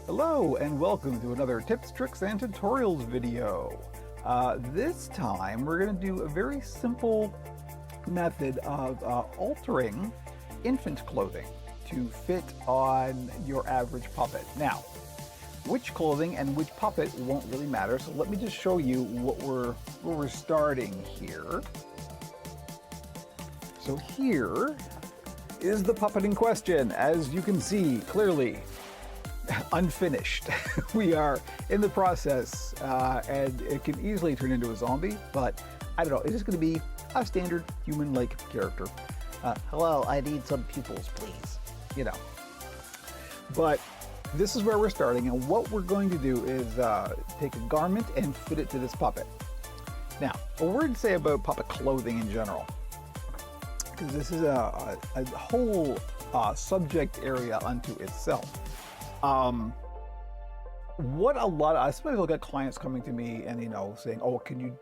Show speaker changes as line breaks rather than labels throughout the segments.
Hello and welcome to another tips, tricks, and tutorials video. This time we're going to do a very simple method of altering infant clothing to fit on your average puppet. Now, which clothing and which puppet won't really matter, so let me just show you where we're starting here. So here is the puppet in question. As you can see clearly, unfinished. We are in the process, and it can easily turn into a zombie, but I don't know, it's just going to be a standard human-like character. Hello, I need some pupils, please. You know. But this is where we're starting, and what we're going to do is take a garment and fit it to this puppet. Now, a word to say about puppet clothing in general, because this is a whole subject area unto itself. What a lot of, sometimes I'll get clients coming to me and, saying, oh, can you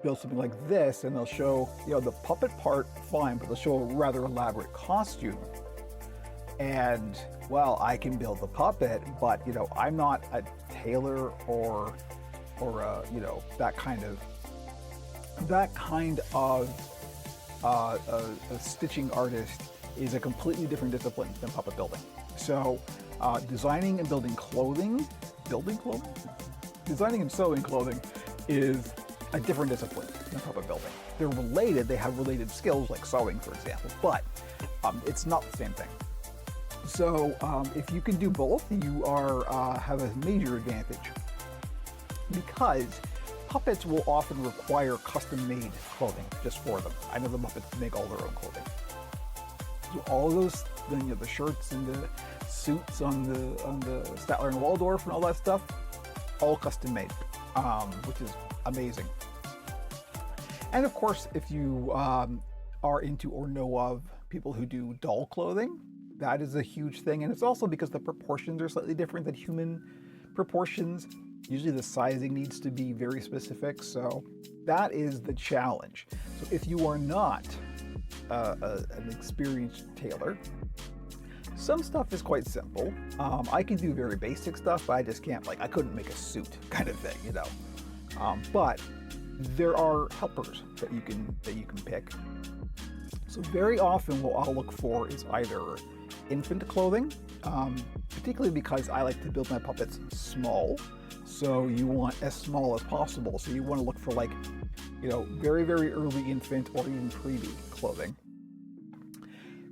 build something like this? And they'll show, the puppet part, fine, but they'll show a rather elaborate costume. And, well, I can build the puppet, but, I'm not a tailor or that kind of a stitching artist is a completely different discipline than puppet building. So, designing and building clothing, designing and sewing clothing is a different discipline than puppet building. They're related, they have related skills like sewing, for example, but it's not the same thing. So if you can do both, you have a major advantage, because puppets will often require custom-made clothing just for them. I know the Muppets make all their own clothing. So all those, the shirts and the suits on the Statler and Waldorf and all that stuff, all custom made, which is amazing. And of course, if you are into or know of people who do doll clothing, that is a huge thing. And it's also because the proportions are slightly different than human proportions. Usually the sizing needs to be very specific. So that is the challenge. So if you are not an experienced tailor, some stuff is quite simple. I can do very basic stuff, but I just can't, I couldn't make a suit kind of thing, But there are helpers that you can pick. So very often what I'll look for is either infant clothing, particularly because I like to build my puppets small. So you want as small as possible. So you want to look for very, very early infant or even preemie clothing.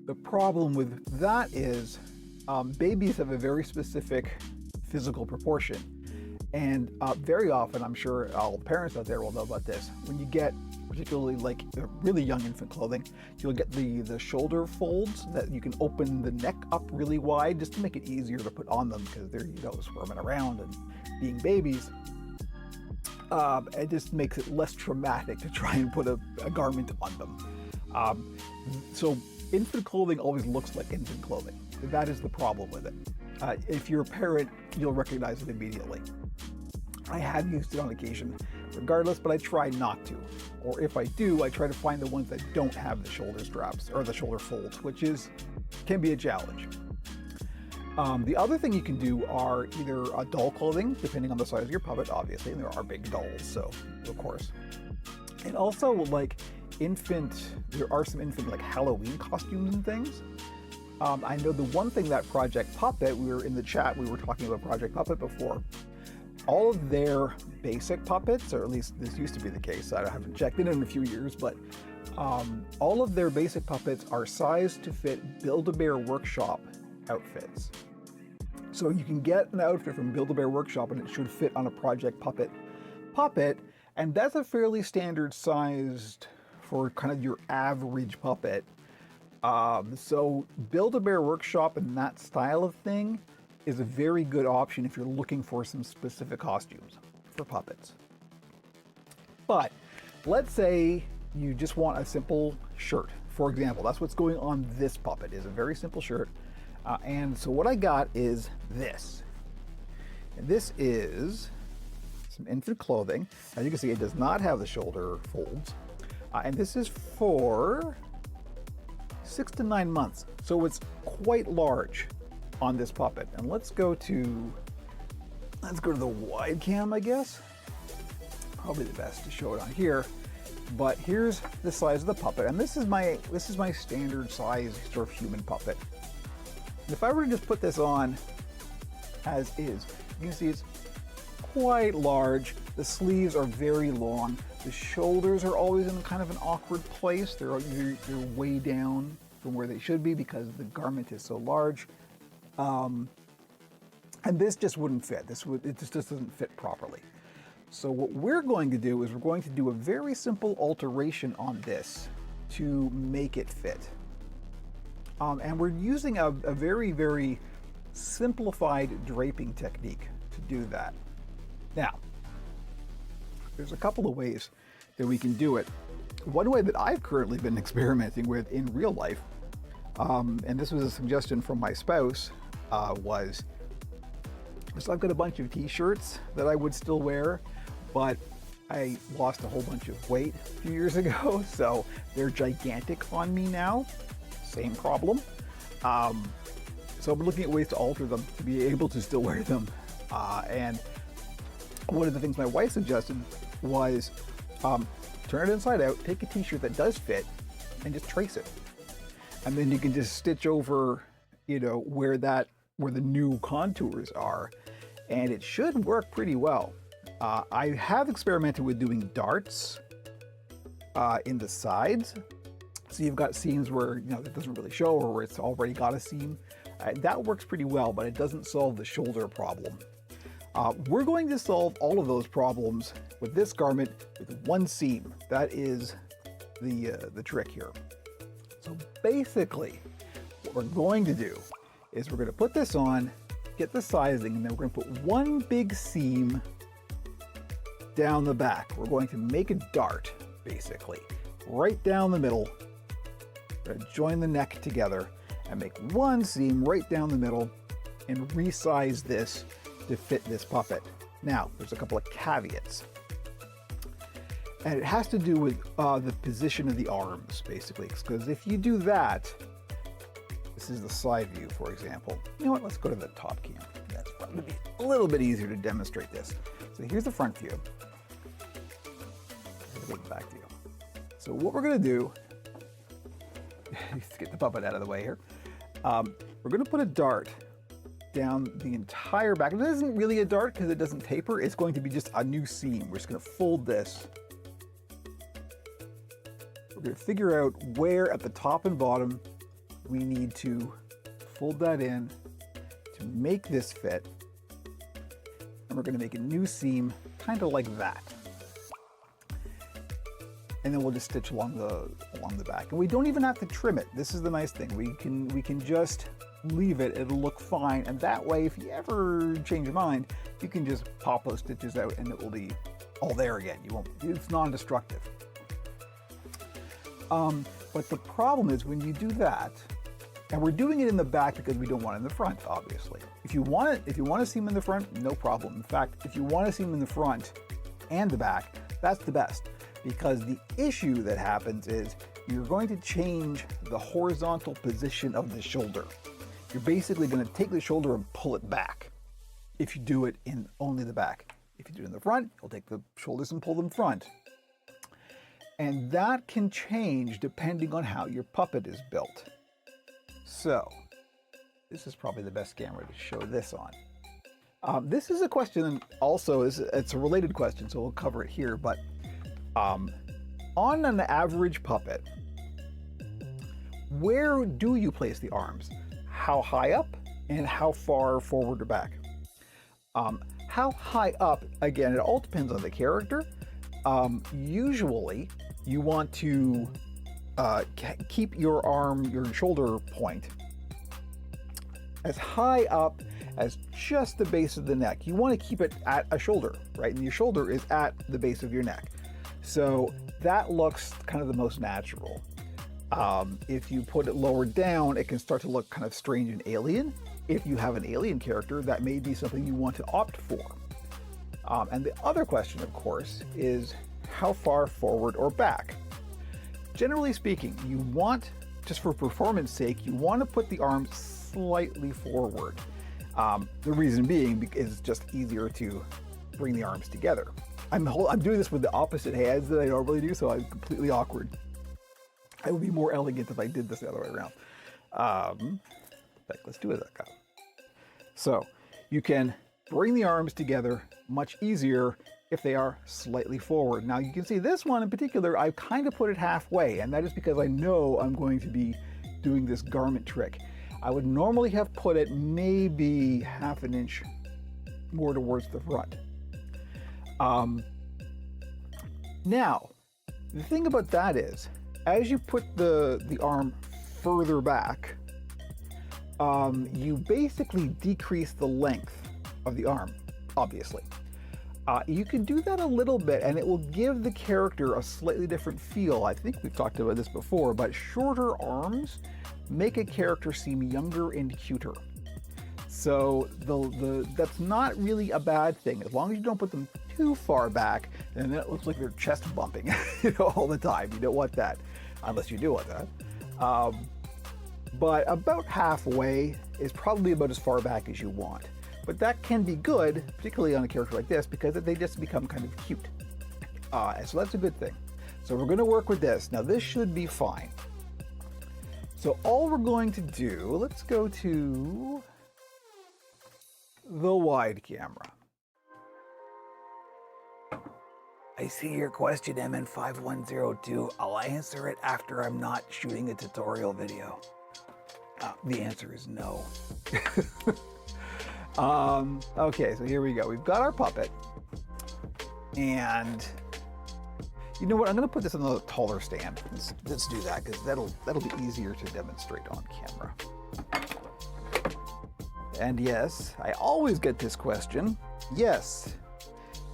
The problem with that is babies have a very specific physical proportion. And very often, I'm sure all parents out there will know about this, when you get particularly really young infant clothing, you'll get the shoulder folds that you can open the neck up really wide just to make it easier to put on them, because they're, squirming around and being babies. It just makes it less traumatic to try and put a garment on them. So infant clothing always looks like infant clothing. That is the problem with it. If you're a parent, you'll recognize it immediately. I have used it on occasion regardless, but I try not to. Or if I do, I try to find the ones that don't have the shoulder straps or the shoulder folds, which can be a challenge. The other thing you can do are either doll clothing, depending on the size of your puppet, obviously, and there are big dolls, so of course. And also there are some infant Halloween costumes and things. I know the one thing that Project Puppet, we were in the chat, we were talking about Project Puppet before. All of their basic puppets, or at least this used to be the case, I haven't checked in a few years, but all of their basic puppets are sized to fit Build-A-Bear Workshop outfits. So you can get an outfit from Build-A-Bear Workshop and it should fit on a Project Puppet, and that's a fairly standard sized for kind of your average puppet. So Build-A-Bear Workshop and that style of thing is a very good option if you're looking for some specific costumes for puppets. But let's say you just want a simple shirt. For example, that's what's going on this puppet, is a very simple shirt. And so what I got is this. And this is some infant clothing. As you can see, it does not have the shoulder folds. And this is for 6 to 9 months. So it's quite large on this puppet. And let's go to Let's go to the wide cam, I guess. Probably the best to show it on here. But here's the size of the puppet, and this is my standard size sort of human puppet. If I were to just put this on as is, you can see it's quite large. The sleeves are very long. The shoulders are always in kind of an awkward place. They're way down from where they should be because the garment is so large. And this just wouldn't fit. It just doesn't fit properly. So what we're going to do is we're going to do a very simple alteration on this to make it fit. And we're using a very, very simplified draping technique to do that. Now, there's a couple of ways that we can do it. One way that I've currently been experimenting with in real life, and this was a suggestion from my spouse, was, so I've got a bunch of t-shirts that I would still wear, but I lost a whole bunch of weight a few years ago, so they're gigantic on me now. Same problem. So I'm looking at ways to alter them to be able to still wear them. And one of the things my wife suggested was turn it inside out, take a t-shirt that does fit, and just trace it. And then you can just stitch over, you know, where the new contours are, and it should work pretty well. I have experimented with doing darts in the sides. So you've got seams where, you know, it doesn't really show, or where it's already got a seam. That works pretty well, but it doesn't solve the shoulder problem. We're going to solve all of those problems with this garment with one seam. That is the trick here. So basically, what we're going to do is we're going to put this on, get the sizing, and then we're going to put one big seam down the back. We're going to make a dart, basically, right down the middle. We're going to join the neck together and make one seam right down the middle and resize this to fit this puppet. Now, there's a couple of caveats. And it has to do with the position of the arms, basically, because if you do that, this is the side view, for example. You know what, let's go to the top cam. That's probably a little bit easier to demonstrate this. So here's the front view. Here's the back view. So what we're gonna do, let's get the puppet out of the way here. We're gonna put a dart down the entire back. It isn't really a dart because it doesn't taper. It's going to be just a new seam. We're just gonna fold this. We're gonna figure out where at the top and bottom we need to fold that in to make this fit. And we're gonna make a new seam kind of like that. And then we'll just stitch along the back. And we don't even have to trim it. This is the nice thing. We can just leave it, it'll look fine. And that way, if you ever change your mind, you can just pop those stitches out and it will be all there again. It's non-destructive. But the problem is when you do that, and we're doing it in the back because we don't want it in the front, obviously. If you want a seam in the front, no problem. In fact, if you want a seam in the front and the back, that's the best. Because the issue that happens is you're going to change the horizontal position of the shoulder. You're basically going to take the shoulder and pull it back if you do it in only the back. If you do it in the front, you'll take the shoulders and pull them front. And that can change depending on how your puppet is built. So, this is probably the best camera to show this on. This is a question also, it's a related question, so we'll cover it here, but on an average puppet, where do you place the arms? How high up and how far forward or back? How high up, again, it all depends on the character. Usually, you want to keep your shoulder point as high up as just the base of the neck. You want to keep it at a shoulder, right? And your shoulder is at the base of your neck. So that looks kind of the most natural. If you put it lower down, it can start to look kind of strange and alien. If you have an alien character, that may be something you want to opt for. And the other question, of course, is how far forward or back? Generally speaking, you want, just for performance sake, you want to put the arms slightly forward. The reason being is just easier to bring the arms together. I'm doing this with the opposite hands that I normally do, so I'm completely awkward. It would be more elegant if I did this the other way around. Let's do it like that. So you can bring the arms together much easier if they are slightly forward. Now you can see this one in particular, I've kind of put it halfway, and that is because I know I'm going to be doing this garment trick. I would normally have put it maybe half an inch more towards the front. Now, the thing about that is, as you put the arm further back, you basically decrease the length of the arm, obviously. You can do that a little bit and it will give the character a slightly different feel. I think we've talked about this before, but shorter arms make a character seem younger and cuter. So that's not really a bad thing. As long as you don't put them too far back, and then it looks like they're chest bumping all the time. You don't want that, unless you do want that. But about halfway is probably about as far back as you want. But that can be good, particularly on a character like this, because they just become kind of cute. So that's a good thing. So we're going to work with this. Now this should be fine. So all we're going to do, let's go to the wide camera. I see your question, MN5102. I'll answer it after I'm not shooting a tutorial video. The answer is no. Okay, so here we go. We've got our puppet. And you know what? I'm going to put this on a taller stand. Let's do that, because that'll be easier to demonstrate on camera. And yes, I always get this question. Yes,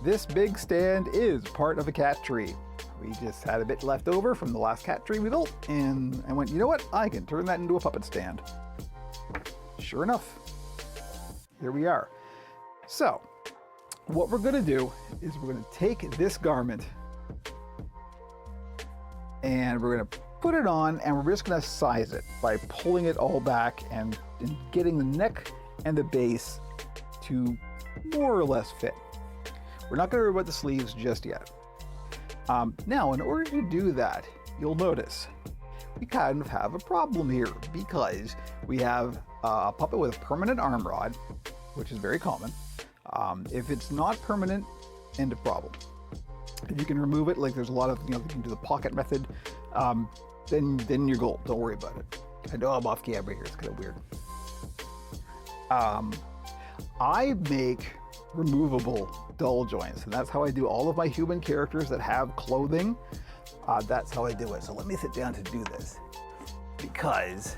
this big stand is part of a cat tree. We just had a bit left over from the last cat tree we built, and I went, you know what? I can turn that into a puppet stand. Sure enough, here we are. So, what we're going to do is we're going to take this garment and we're going to put it on, and we're just going to size it by pulling it all back and getting the neck and the base to more or less fit. We're not going to worry about the sleeves just yet. Now, in order to do that, you'll notice we kind of have a problem here, because we have a puppet with a permanent arm rod, which is very common. If it's not permanent, end of problem. If you can remove it, like there's a lot of, you can do the pocket method, then you're gold. Don't worry about it. I know I'm off camera here, it's kind of weird. I make removable dull joints, and that's how I do all of my human characters that have clothing. That's how I do it. So let me sit down to do this, because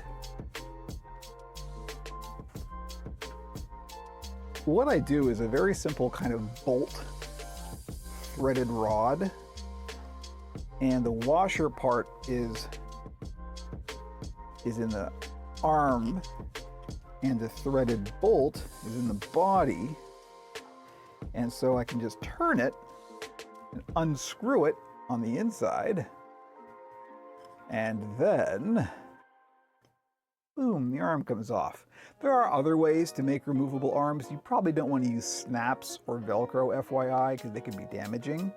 what I do is a very simple kind of bolt threaded rod, and the washer part is in the arm, and the threaded bolt is in the body. And so I can just turn it and unscrew it on the inside, and then boom, the arm comes off. There are other ways to make removable arms. You probably don't want to use snaps or Velcro, FYI, because they can be damaging.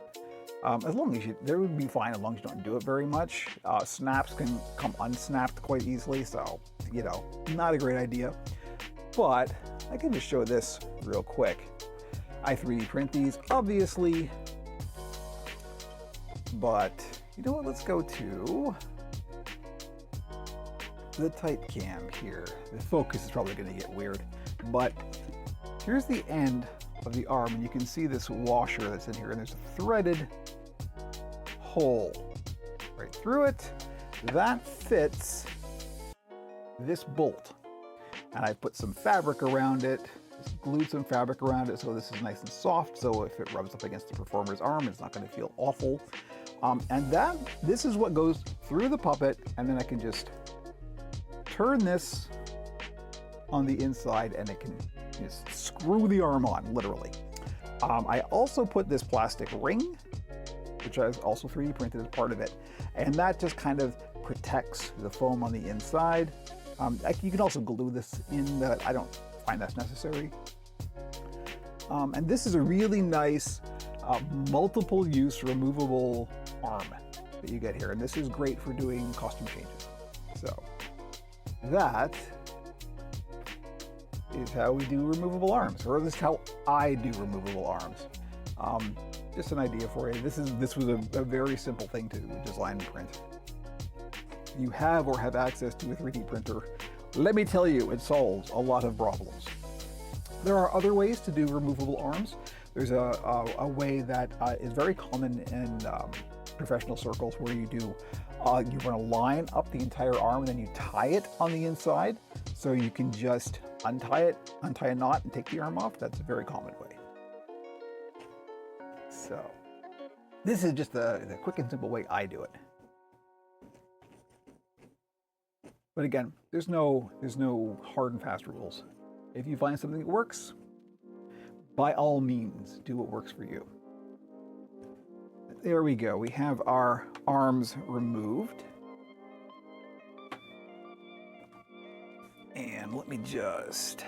As long as they would be fine as long as you don't do it very much. Snaps can come unsnapped quite easily, so, not a great idea. But I can just show this real quick. I 3D print these, obviously, but you know what? Let's go to the type cam here. The focus is probably going to get weird, but here's the end of the arm, and you can see this washer that's in here, and there's a threaded hole right through it. That fits this bolt, and I put some fabric around it, just glued some fabric around it so this is nice and soft, so if it rubs up against the performer's arm, it's not going to feel awful. And this is what goes through the puppet, and then I can just turn this on the inside, and it can just screw the arm on, literally. I also put this plastic ring, which I also 3D printed as part of it, and that just kind of protects the foam on the inside. You can also glue this in. I don't find that's necessary. And this is a really nice multiple use removable arm that you get here. And this is great for doing costume changes. So that is how we do removable arms, or this is how I do removable arms. Just an idea for you. This was a very simple thing to design and print. If you have or have access to a 3D printer, let me tell you, it solves a lot of problems. There are other ways to do removable arms. There's a way that is very common in professional circles where you run a line up the entire arm and then you tie it on the inside. So you can just untie a knot and take the arm off. That's a very common way. So this is just the quick and simple way I do it. But again, there's no hard and fast rules. If you find something that works, by all means, do what works for you. There we go. We have our arms removed. And let me just...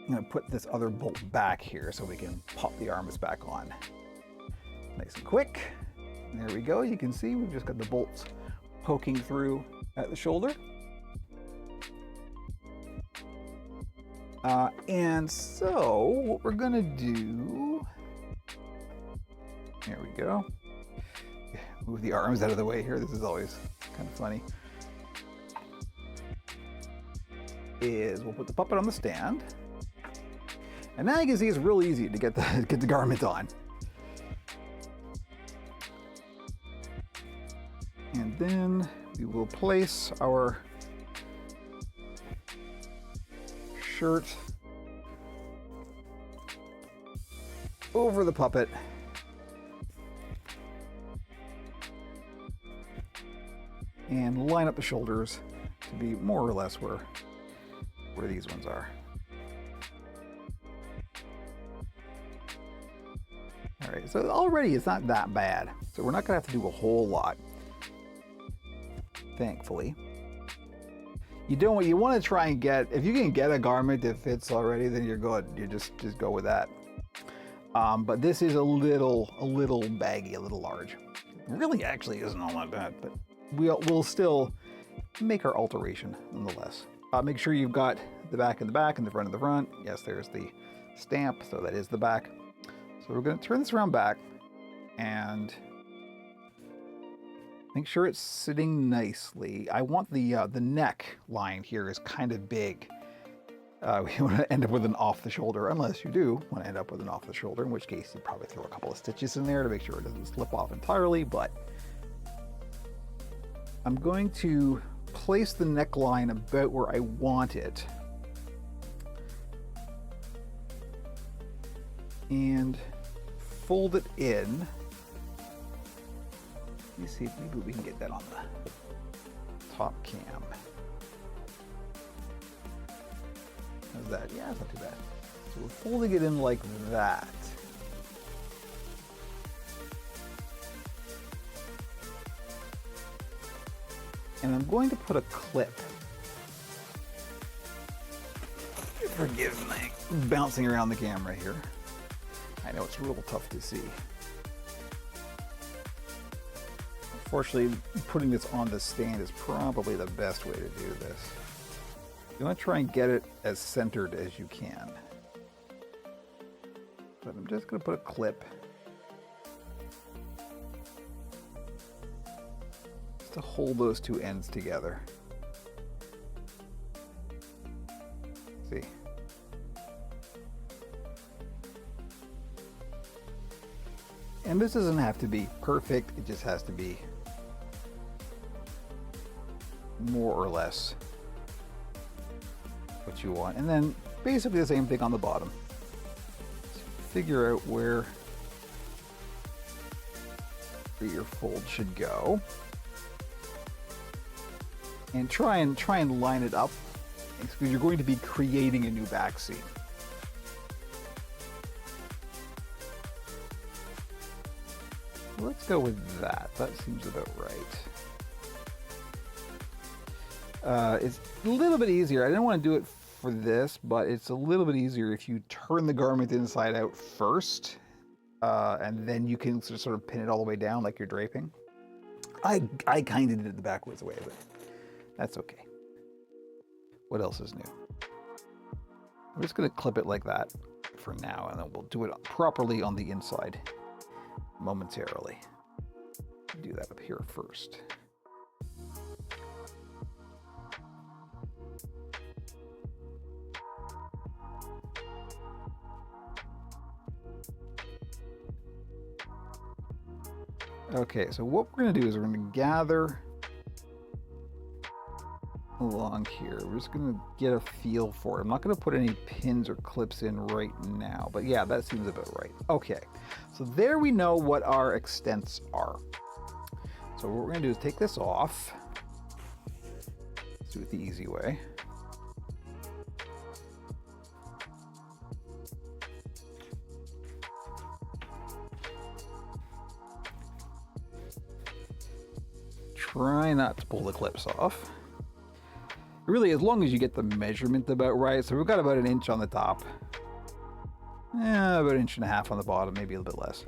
I'm going to put this other bolt back here so we can pop the arms back on. Nice and quick. And there we go. You can see we've just got the bolts poking through at the shoulder. And so what we're going to do... There we go. Move the arms out of the way here. This is always kind of funny. We'll put the puppet on the stand. And now you can see it's real easy to get the garment on. And then we will place our shirt over the puppet. And line up the shoulders to be more or less where these ones are. All right, so already it's not that bad. So we're not gonna have to do a whole lot, thankfully. You want to try and get, if you can get a garment that fits already, then you're good. You just go with that. But this is a little baggy, a little large. It really actually isn't all that bad, but we'll still make our alteration nonetheless. Make sure you've got the back in the back and the front in the front. Yes, there's the stamp, so that is the back. So we're going to turn this around back and make sure it's sitting nicely. I want the neck line here is kind of big. We want to end up with an off the shoulder, unless you do want to end up with an off the shoulder, in which case you probably throw a couple of stitches in there to make sure it doesn't slip off entirely. But I'm going to place the neckline about where I want it. And fold it in. Let me see if maybe we can get that on the top cam. How's that? Yeah, it's not too bad. So we're folding it in like that. And I'm going to put a clip. Forgive me, bouncing around the camera here. I know it's real tough to see. Unfortunately, putting this on the stand is probably the best way to do this. You want to try and get it as centered as you can. But I'm just going to put a clip just to hold those two ends together. See? And this doesn't have to be perfect, it just has to be more or less what you want. And then basically the same thing on the bottom. Figure out where your fold should go. And try and line it up, because you're going to be creating a new back seam. Let's go with that. That seems about right. It's a little bit easier. I didn't want to do it for this, but it's a little bit easier if you turn the garment inside out first, and then you can sort of pin it all the way down like you're draping. I kind of did it the backwards way, but that's okay. What else is new? I'm just going to clip it like that for now, and then we'll do it properly on the inside momentarily. Do that up here first. Okay, so what we're going to do is we're going to gather along here. We're just going to get a feel for it. I'm not going to put any pins or clips in right now, but yeah, that seems about right. Okay, so there we know what our extents are. So what we're going to do is take this off. Let's do it the easy way. Try not to pull the clips off. Really, as long as you get the measurement about right. So we've got about 1 inch on the top. About 1.5 inches on the bottom, maybe a little bit less.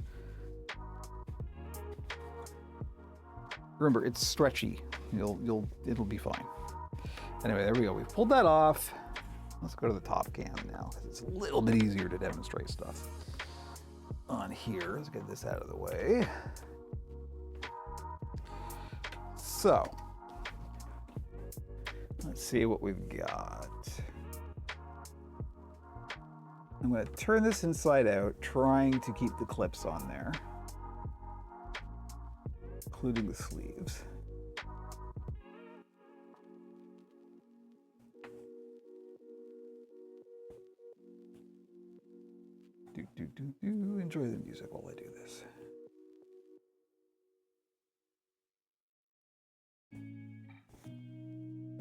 Remember, it's stretchy. It'll be fine. Anyway, there we go. We've pulled that off. Let's go to the top cam now, because it's a little bit easier to demonstrate stuff on here. Let's get this out of the way. So, let's see what we've got. I'm going to turn this inside out, trying to keep the clips on there, including the sleeves. Enjoy the music while I do this.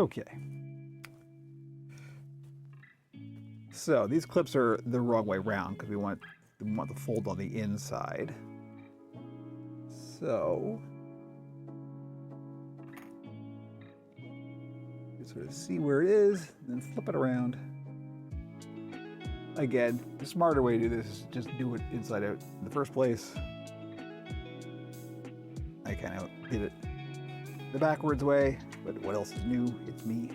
Okay. So these clips are the wrong way around because we want the fold on the inside. So you sort of see where it is, then flip it around. Again, the smarter way to do this is just do it inside out in the first place. I kind of did it the backwards way, but what else is new? It's me.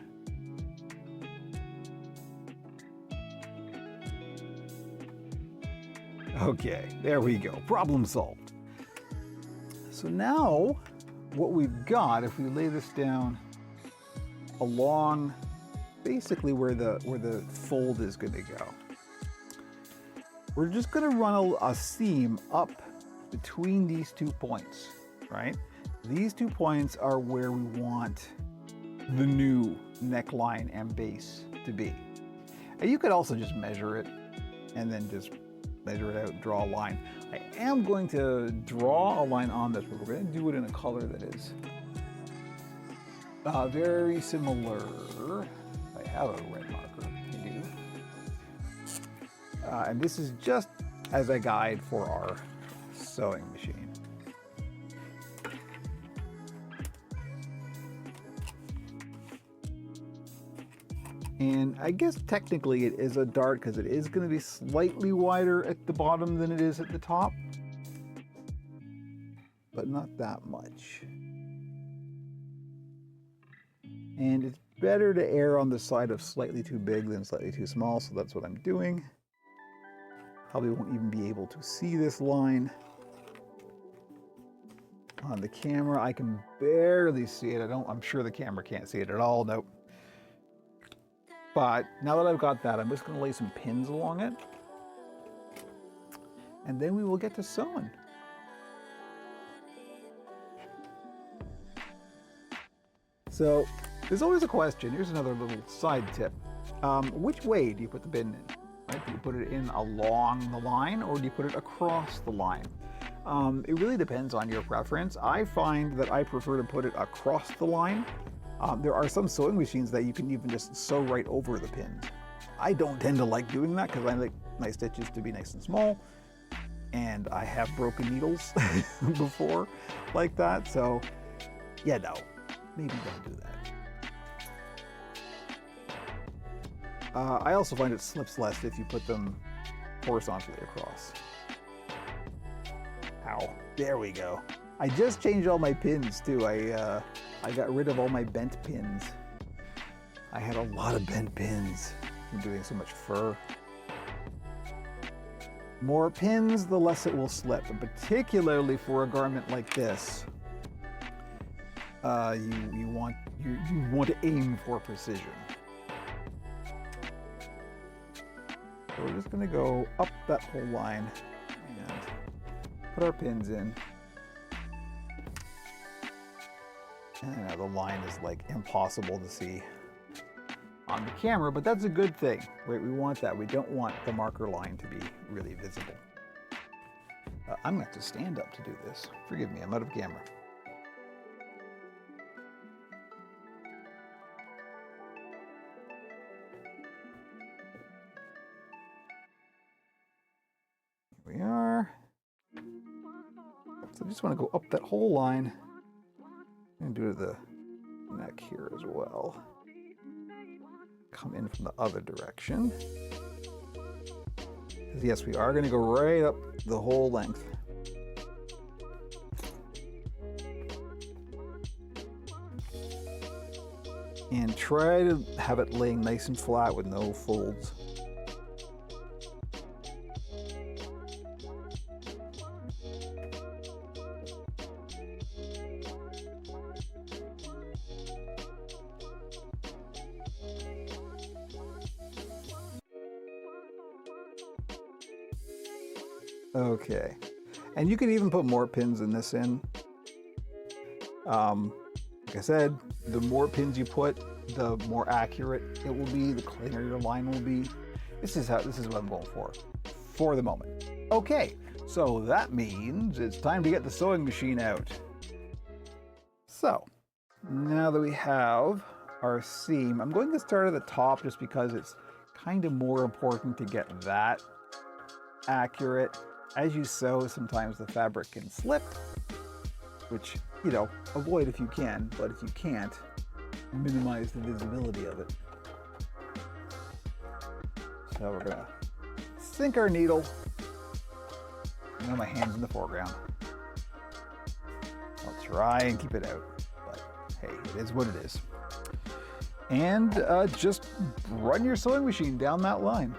Okay, there we go. Problem solved. So now what we've got, if we lay this down along basically where the fold is going to go, we're just going to run a seam up between these 2 points, right? These 2 points are where we want the new neckline and base to be. And you could also just measure it and then just measure it out and draw a line. I am going to draw a line on this, but we're going to do it in a color that is very similar. I have a red marker, I do. And this is just as a guide for our sewing machine. And I guess technically it is a dart because it is going to be slightly wider at the bottom than it is at the top, but not that much. And it's better to err on the side of slightly too big than slightly too small, so that's what I'm doing. Probably won't even be able to see this line on the camera. I can barely see it. I'm sure the camera can't see it at all. Nope. But now that I've got that, I'm just going to lay some pins along it, and then we will get to sewing. So there's always a question. Here's another little side tip. Which way do you put the pin in? Right? Do you put it in along the line, or do you put it across the line? It really depends on your preference. I find that I prefer to put it across the line. There are some sewing machines that you can even just sew right over the pins. I don't tend to like doing that because I like my stitches to be nice and small, and I have broken needles before like that. So yeah, no, maybe don't do that. I also find it slips less if you put them horizontally across. Ow, there we go. I just changed all my pins too. I got rid of all my bent pins. I had a lot of bent pins from doing so much fur. More pins, the less it will slip, and particularly for a garment like this, you want to aim for precision. So we're just going to go up that whole line and put our pins in. And now the line is like impossible to see on the camera, but that's a good thing. Right? We want that. We don't want the marker line to be really visible. I'm going to have to stand up to do this. Forgive me, I'm out of camera. Here we are. So I just want to go up that whole line and do the neck here as well. Come in from the other direction. Yes, we are going to go right up the whole length. And try to have it laying nice and flat with no folds. Okay, and you can even put more pins in this in. Like I said, the more pins you put, the more accurate it will be, the cleaner your line will be. This is what I'm going for the moment. Okay, so that means it's time to get the sewing machine out. So, now that we have our seam, I'm going to start at the top just because it's kind of more important to get that accurate. As you sew, sometimes the fabric can slip, which, you know, avoid if you can, but if you can't, minimize the visibility of it. So we're gonna sink our needle. Now my hand's in the foreground. I'll try and keep it out, but hey, it is what it is. And just run your sewing machine down that line.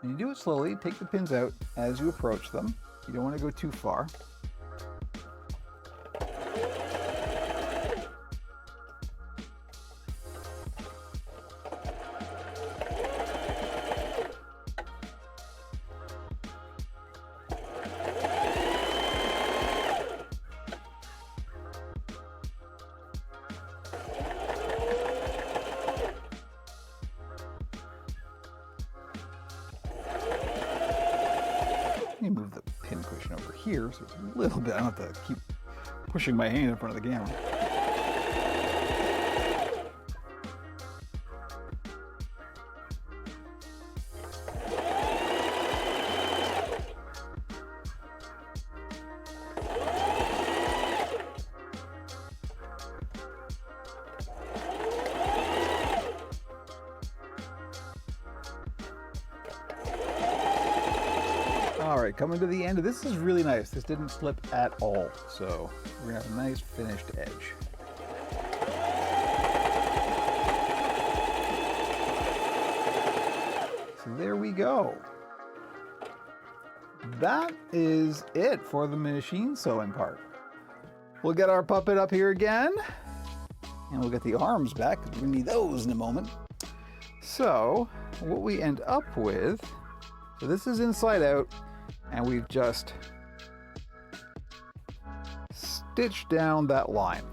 And you do it slowly, take the pins out as you approach them. You don't want to go too far. Let me move the pin cushion over here so it's a little bit, I don't have to keep pushing my hand in front of the camera. All right, coming to the end of this is really nice. This didn't slip at all, so we're gonna have a nice finished edge. So there we go. That is it for the machine sewing part. We'll get our puppet up here again, and we'll get the arms back, because we need those in a moment. So what we end up with, so this is inside out, and we've just stitched down that line.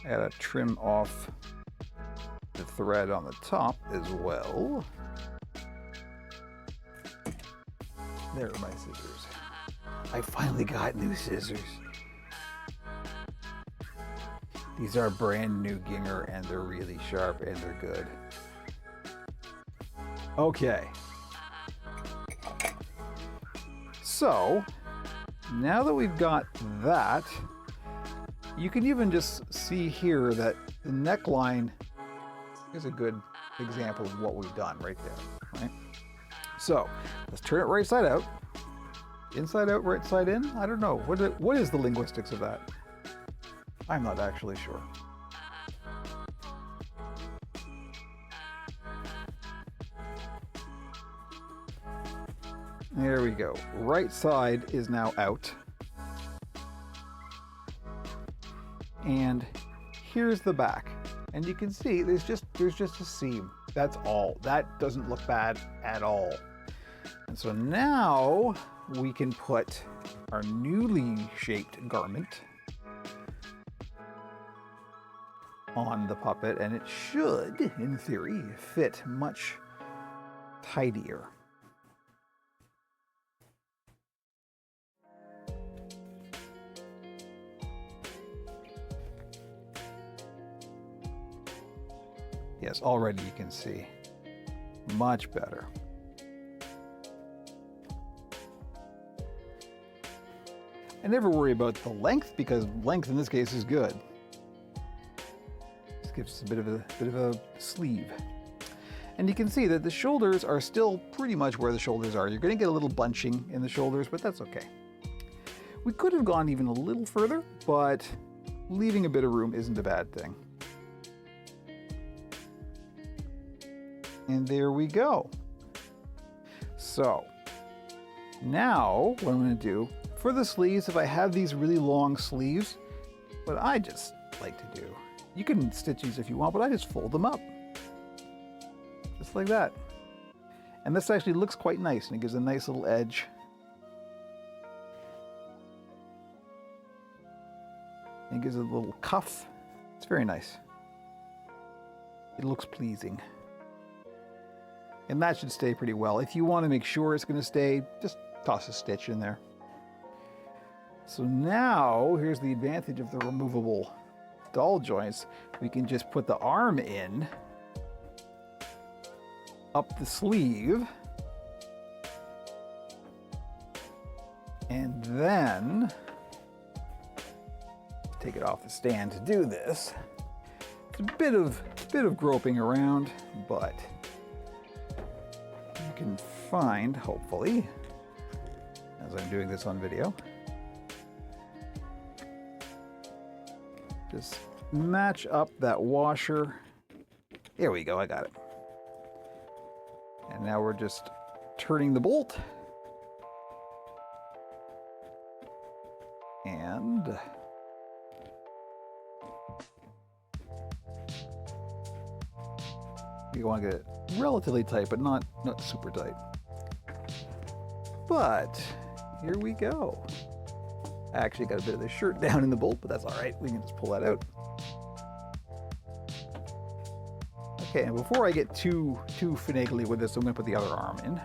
I gotta trim off the thread on the top as well. There are my scissors. I finally got new scissors. These are brand new Gingher, and they're really sharp and they're good. Okay. So now that we've got that, you can even just see here that the neckline is a good example of what we've done right there, right? So let's turn it right side out. Inside out, right side in? I don't know. What is the linguistics of that? I'm not actually sure. There we go. Right side is now out. And here's the back. And you can see there's just a seam. That's all. That doesn't look bad at all. And so now we can put our newly shaped garment on the puppet, and it should, in theory, fit much tidier. Yes, already you can see much better. I never worry about the length because length in this case is good. This gives us a bit of a sleeve. And you can see that the shoulders are still pretty much where the shoulders are. You're going to get a little bunching in the shoulders, but that's okay. We could have gone even a little further, but leaving a bit of room isn't a bad thing. And there we go. So now what I'm going to do for the sleeves, if I have these really long sleeves, what I just like to do, you can stitch these if you want, but I just fold them up. Just like that. And this actually looks quite nice, and it gives a nice little edge. And it gives it a little cuff. It's very nice. It looks pleasing. And that should stay pretty well. If you want to make sure it's going to stay, just toss a stitch in there. So now, here's the advantage of the removable doll joints. We can just put the arm in, up the sleeve, and then take it off the stand to do this. It's a bit of groping around, but you can find, hopefully, as I'm doing this on video, just match up that washer. There we go, I got it. And now we're just turning the bolt. And you want to get it relatively tight, but not super tight. But here we go. I actually got a bit of the shirt down in the bolt, but that's all right. We can just pull that out. Okay, and before I get too finagly with this, I'm going to put the other arm in.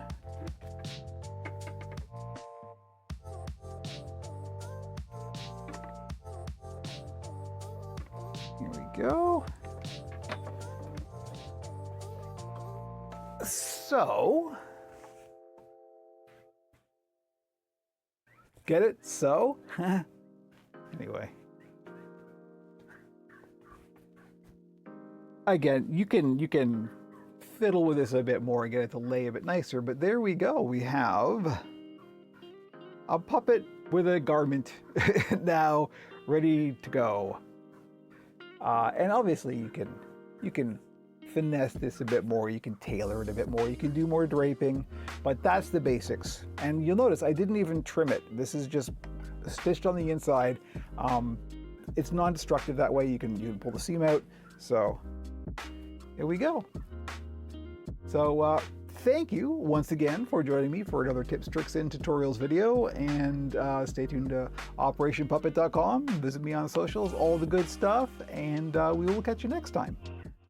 Here we go. So, get it? So? Anyway. Again, you can fiddle with this a bit more and get it to lay a bit nicer, but there we go. We have a puppet with a garment now ready to go. And obviously you can finesse this a bit more, you can tailor it a bit more, you can do more draping, but that's the basics. And you'll notice I didn't even trim it. This is just stitched on the inside. It's non-destructive that way. You can pull the seam out. So here we go. So thank you once again for joining me for another tips, tricks, and tutorials video, and stay tuned to OperationPuppet.com. Visit me on socials, all the good stuff, and we will catch you next time.